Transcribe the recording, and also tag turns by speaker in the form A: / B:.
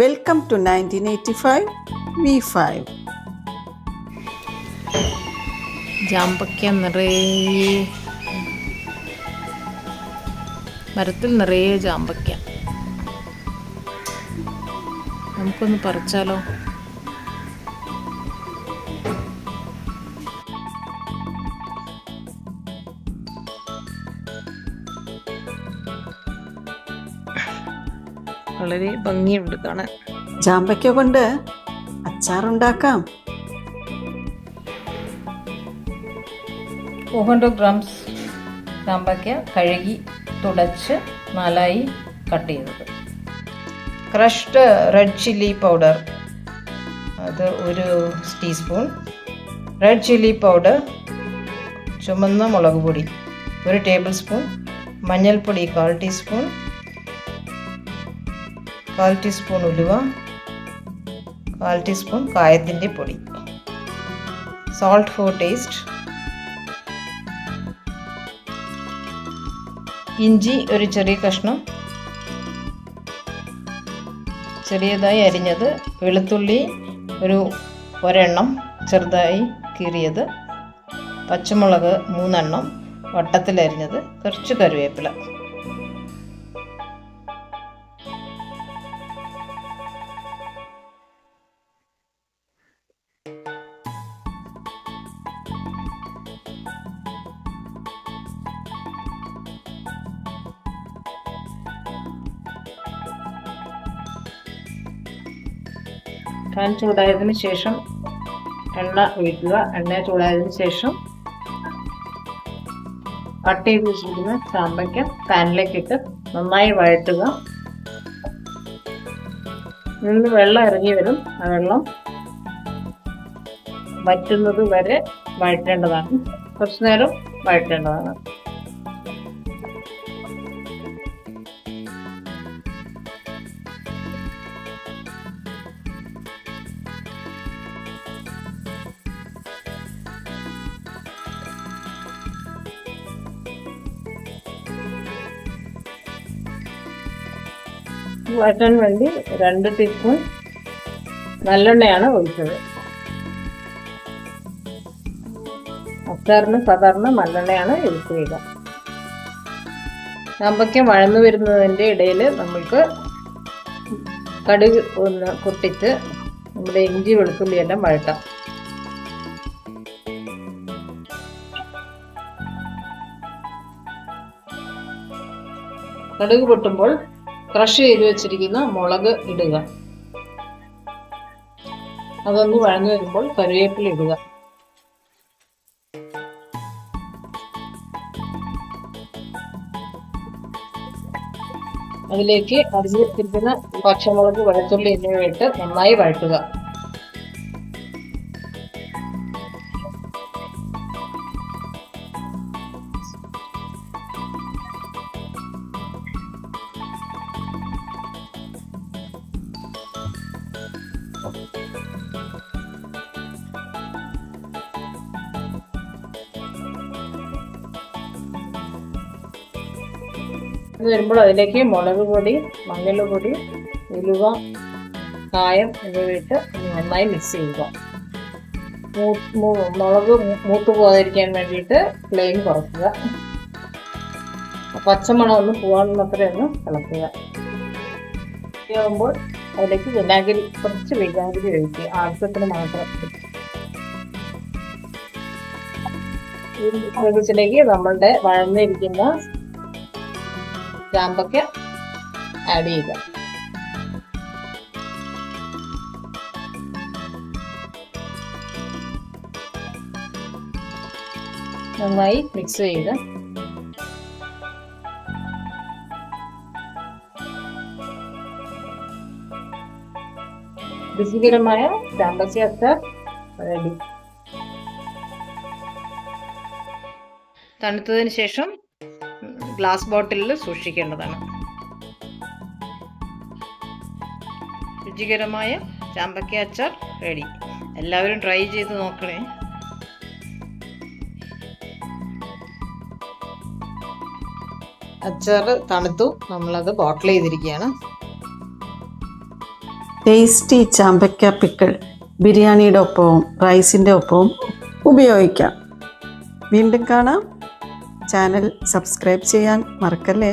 A: Welcome to 1985 V5.
B: ജാമ്പയ്ക്ക നിറയെ, മരത്തിൽ നിറയെ ജാമ്പയ്ക്ക. നമുക്കൊന്ന് പറിച്ചാലോ? വളരെ ഭംഗിയുണ്ട് കാണാൻ.
A: ജാമ്പയ്ക്ക കൊണ്ട് അച്ചാറുണ്ടാക്കാം.
B: 200 ഗ്രാംസ് ചാമ്പയ്ക്ക കഴുകി തുടച്ച് 4ആയി കട്ട് ചെയ്തത്. ക്രഷ്ഡ് റെഡ് ചില്ലി പൗഡർ അത് 1 ടീസ്പൂൺ. റെഡ് ചില്ലി പൗഡർ, ചുമന്ന മുളക് പൊടി 1 ടേബിൾ സ്പൂൺ. മഞ്ഞൾപ്പൊടി 1/4 ടീസ്പൂൺ. 1/4 ടീസ്പൂൺ ഉലുവ, 1/4 ടീസ്പൂൺ കായത്തിൻ്റെ പൊടി. Salt for taste. ഇഞ്ചി 1 ചെറിയ കഷ്ണം ചെറിയതായി അരിഞ്ഞത്. വെളുത്തുള്ളി ഒരെണ്ണം ചെറുതായി കീറിയത്. പച്ചമുളക് 3 എണ്ണം വട്ടത്തിലരിഞ്ഞത്. കുറച്ച് കറിവേപ്പില. പാൻ ചൂടായതിന് ശേഷം എണ്ണ ഒഴിക്കുക. എണ്ണ ചൂടായതിന് ശേഷം കട്ട് ചെയ്ത് വെച്ചിരിക്കുന്ന ചാമ്പയ്ക്ക പാനിലേക്കിട്ട് നന്നായി വഴറ്റുക. നിന്ന് വെള്ളം ഇറങ്ങി വരും. ആ വെള്ളം വറ്റുന്നത് വരെ വഴറ്റേണ്ടതാണ്. കുറച്ചു നേരം വഴറ്റേണ്ടതാണ്. വഴറ്റാൻ വേണ്ടി 2 ടീസ്പൂൺ നല്ലെണ്ണയാണ് ഒഴിച്ചത്. അച്ചാറിന് സാധാരണ നല്ലെണ്ണയാണ് യൂസ് ചെയ്യുക. ചാമ്പയ്ക്ക വഴന്നു വരുന്നതിൻ്റെ ഇടയിൽ നമ്മൾക്ക് കടുക് ഒന്ന് പൊട്ടിച്ച് നമ്മുടെ ഇഞ്ചി വെളുത്തുള്ളി എല്ലാം വഴറ്റാം. കടുക് പൊട്ടുമ്പോൾ ക്രഷ് ചെയ്ത് വെച്ചിരിക്കുന്ന മുളക് ഇടുക. അതൊന്ന് വഴന്നു വരുമ്പോൾ കറിവേപ്പില ഇടുക. അതിലേക്ക് അരിഞ്ഞു വെച്ചിരിക്കുന്ന പച്ചമുളക്, വെളുത്തുള്ളി എന്നിവ ഇട്ട് നന്നായി വഴറ്റുക. വരുമ്പോൾ അതിലേക്ക് മുളക് പൊടി, മഞ്ഞൾപ്പൊടി, ഉലുവ, കായം എന്നിവ ഇട്ട് നന്നായി മിക്സ് ചെയ്യുക. മുളക് മൂത്ത് പോകാതിരിക്കാൻ വേണ്ടിയിട്ട് ഫ്ലെയിം കുറയ്ക്കുക. പച്ചമണം ഒന്ന് പോകാൻ ഇളക്കുക. ആകുമ്പോൾ അതിലേക്ക് കുറച്ച് വിനാഗിരി ഒഴിക്കുക. ആവശ്യത്തിന് മാത്രം. ഈ നമ്മളുടെ വഴന്നിരിക്കുന്ന ചാമ്പയ്ക്ക ആഡ് ചെയ്യുക. നന്നായി മിക്സ് ചെയ്യുക. രുചികരമായ ചാമ്പയ്ക്ക അച്ചാർ റെഡി. തണുത്തതിന് ശേഷം ഗ്ലാസ് ബോട്ടിലിൽ സൂക്ഷിക്കേണ്ടതാണ്. രുചികരമായ ചാമ്പയ്ക്ക അച്ചാർ റെഡി. എല്ലാവരും ട്രൈ ചെയ്ത് നോക്കണേ. അച്ചാർ തണുത്തു. നമ്മളത് ബോട്ടിൽ ചെയ്തിരിക്കുകയാണ്.
A: ടേസ്റ്റി ചാമ്പയ്ക്ക പിക്കിൾ ബിരിയാണിയുടെ ഒപ്പവും റൈസിൻ്റെ ഒപ്പവും ഉപയോഗിക്കാം. വീണ്ടും കാണാം. ചാനൽ സബ്സ്ക്രൈബ് ചെയ്യാൻ മറക്കല്ലേ.